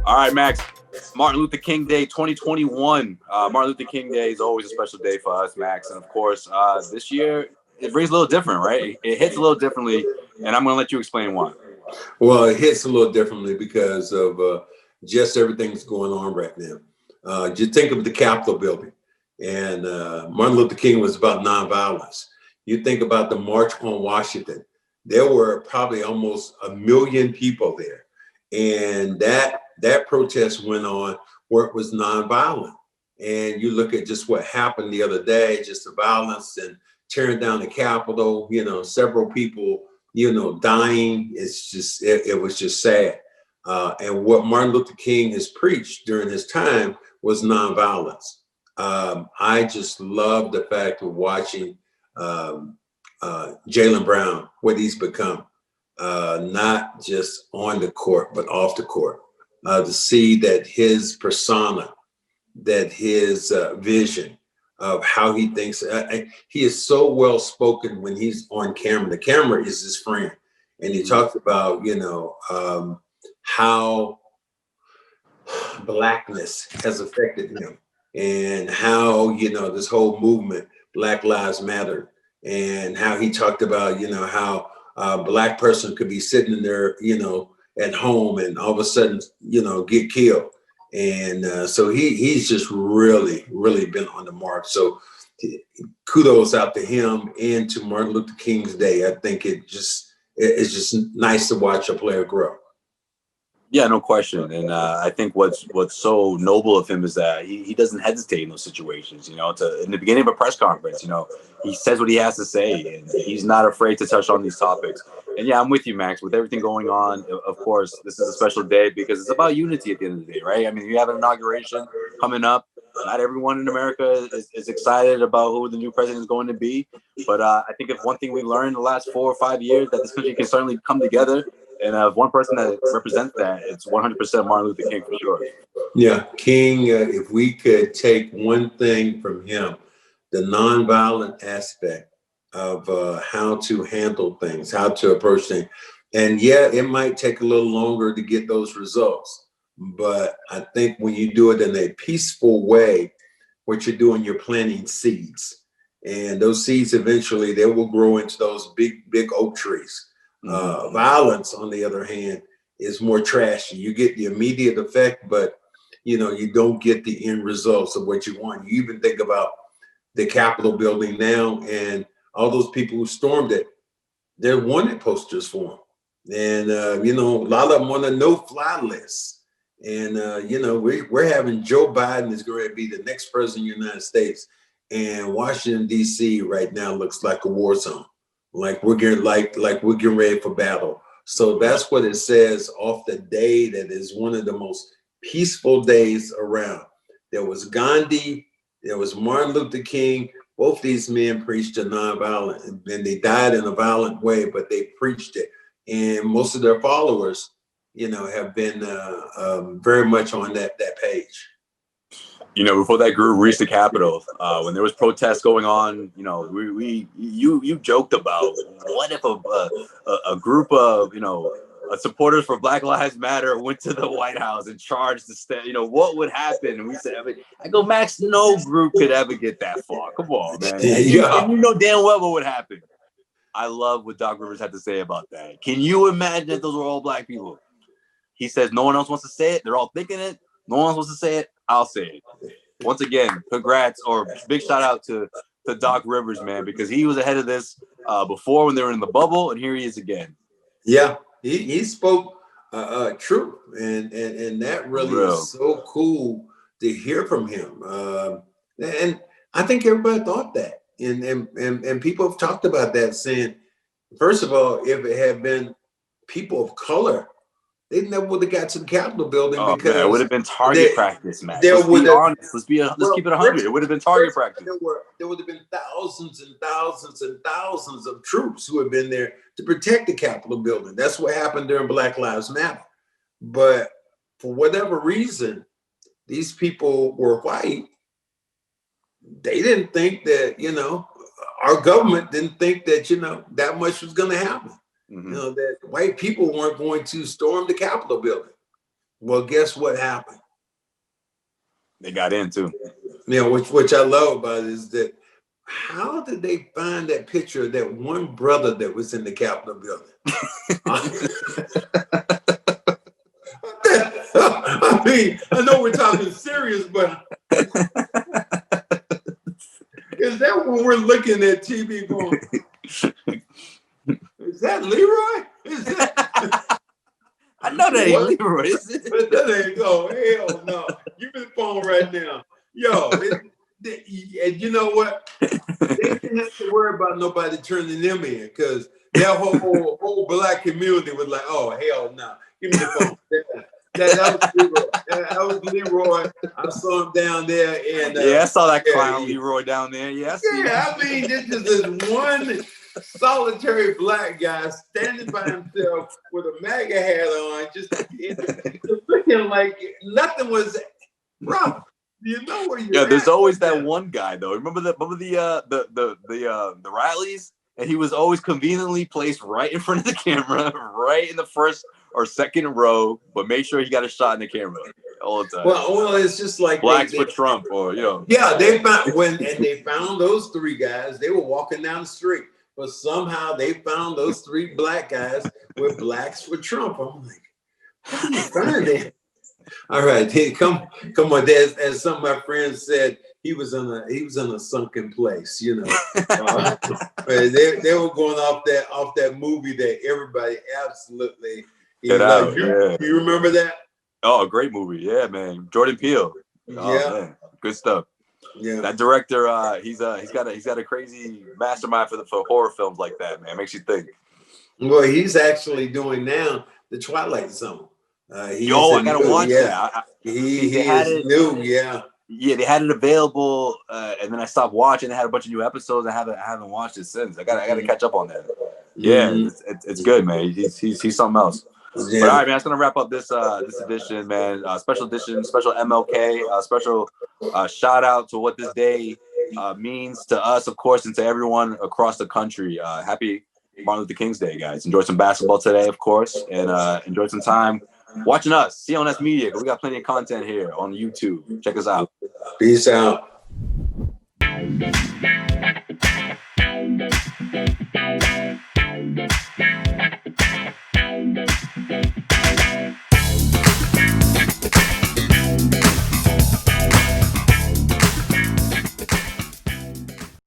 All right, Max. Martin Luther King Day 2021. Martin Luther King Day is always a special day for us, Max. And of course, this year it brings a little different, right? It hits a little differently, and I'm going to let you explain why. Well, it hits a little differently because of just everything that's going on right now. Just think of the Capitol building, and Martin Luther King was about nonviolence. You think about the March on Washington. There were probably almost 1 million people there, and that protest went on where it was nonviolent. And you look at just what happened the other day, just the violence and tearing down the Capitol. Several people dying. It was just sad. And what Martin Luther King has preached during his time was nonviolence. I just love the fact of watching Jaylen Brown, what he's become, not just on the court, but off the court. To see that his persona, that his vision of how he thinks, he is so well spoken when he's on camera. The camera is his friend. And he talks about, how blackness has affected him and how, this whole movement, Black Lives Matter, and how he talked about, how a Black person could be sitting there, at home and all of a sudden, get killed. And so he's just really, really been on the mark. So kudos out to him and to Martin Luther King's Day. I think it's just nice to watch a player grow. Yeah, no question. And I think what's so noble of him is that he doesn't hesitate in those situations. In the beginning of a press conference, he says what he has to say, and he's not afraid to touch on these topics. And yeah, I'm with you, Max. With everything going on, of course, this is a special day because it's about unity at the end of the day, right? I mean, you have an inauguration coming up. Not everyone in America is excited about who the new president is going to be. But I think if one thing we learned in the last 4 or 5 years, that this country can certainly come together. And if one person that represents that, it's 100% Martin Luther King for sure. Yeah, King, if we could take one thing from him, the nonviolent aspect of how to handle things, how to approach things. And yeah, it might take a little longer to get those results. But I think when you do it in a peaceful way, what you're doing, you're planting seeds. And those seeds eventually, they will grow into those big oak trees. Violence, on the other hand, is more trashy. You get the immediate effect, but you don't get the end results of what you want. You even think about the Capitol building now and all those people who stormed it. They're wanted posters for them, and a lot of them on a no-fly list. And we're having Joe Biden is going to be the next president of the United States, and Washington D.C. right now looks like a war zone. Like we're getting ready for battle. So that's what it says off the day that is one of the most peaceful days around. There was Gandhi, there was Martin Luther King. Both these men preached a nonviolent, and they died in a violent way, but they preached it. And most of their followers, have been very much on that page. Before that group reached the Capitol, when there was protests going on, you joked about what if a group of supporters for Black Lives Matter went to the White House and charged the state. What would happen? And we said, I go, Max, no group could ever get that far. Come on, man. And you know damn well what would happen. I love what Doc Rivers had to say about that. Can you imagine if those were all Black people? He says no one else wants to say it. They're all thinking it. No one else wants to say it. I'll say it. Once again, congrats or big shout out to Doc Rivers, man, because he was ahead of this before when they were in the bubble, and here he is again. Yeah, he spoke truth, and that really is so cool to hear from him. And I think everybody thought that, and people have talked about that, saying, first of all, if it had been people of color, they never would have got to the Capitol building because it would have been target practice, man. Let's be honest. Let's keep it 100. It would have been target practice. There would have been thousands and thousands and thousands of troops who have been there to protect the Capitol building. That's what happened during Black Lives Matter. But for whatever reason, these people were white. They didn't think that, our government didn't think that, that much was going to happen. That white people weren't going to storm the Capitol building. Well, guess what happened? They got in too. Yeah, which I love about it is that how did they find that picture of that one brother that was in the Capitol building? I mean, I know we're talking serious, but is that when we're looking at TV going, is that Leroy? Is that? I know that ain't Leroy, is it? But that ain't go. Hell no. Give me the phone right now. Yo, and you know what? They didn't have to worry about nobody turning them in because that whole black community was like, oh, hell no. Give me the phone. That was Leroy. That was Leroy. I saw him down there. And I saw that clown Leroy down there. Yeah, I mean, this is this one solitary black guy standing by himself with a MAGA hat on, just looking like nothing was wrong. You know where you're there's always that one guy though. Remember the rallies? And he was always conveniently placed right in front of the camera, right in the first or second row, but make sure he got a shot in the camera all the time. Well, it's just like blacks for Trump, or Yeah, they found those three guys. They were walking down the street, but somehow they found those three black guys with blacks for Trump. I'm like, how do you find that? All right, hey, come on. As some of my friends said, he was in a sunken place, they were going off that movie that everybody absolutely you remember that? Oh, great movie, yeah, man. Jordan Peele. Oh, man. Good stuff. Yeah, that director, he's got a crazy mastermind for horror films like that, man. Makes you think. Well, he's actually doing now the Twilight Zone. I gotta watch that. He had it new, yeah, they had it available, and then I stopped watching. They had a bunch of new episodes. I haven't watched it since. I gotta catch up on that. Yeah, it's good, man. He's something else. Yeah. But all right, man, that's gonna wrap up this edition, man. Special edition, special MLK, special shout out to what this day means to us, of course, and to everyone across the country. Happy Martin Luther King's Day, guys. Enjoy some basketball today, of course, and enjoy some time watching us, CLNS Media. We got plenty of content here on YouTube. Check us out. Peace out.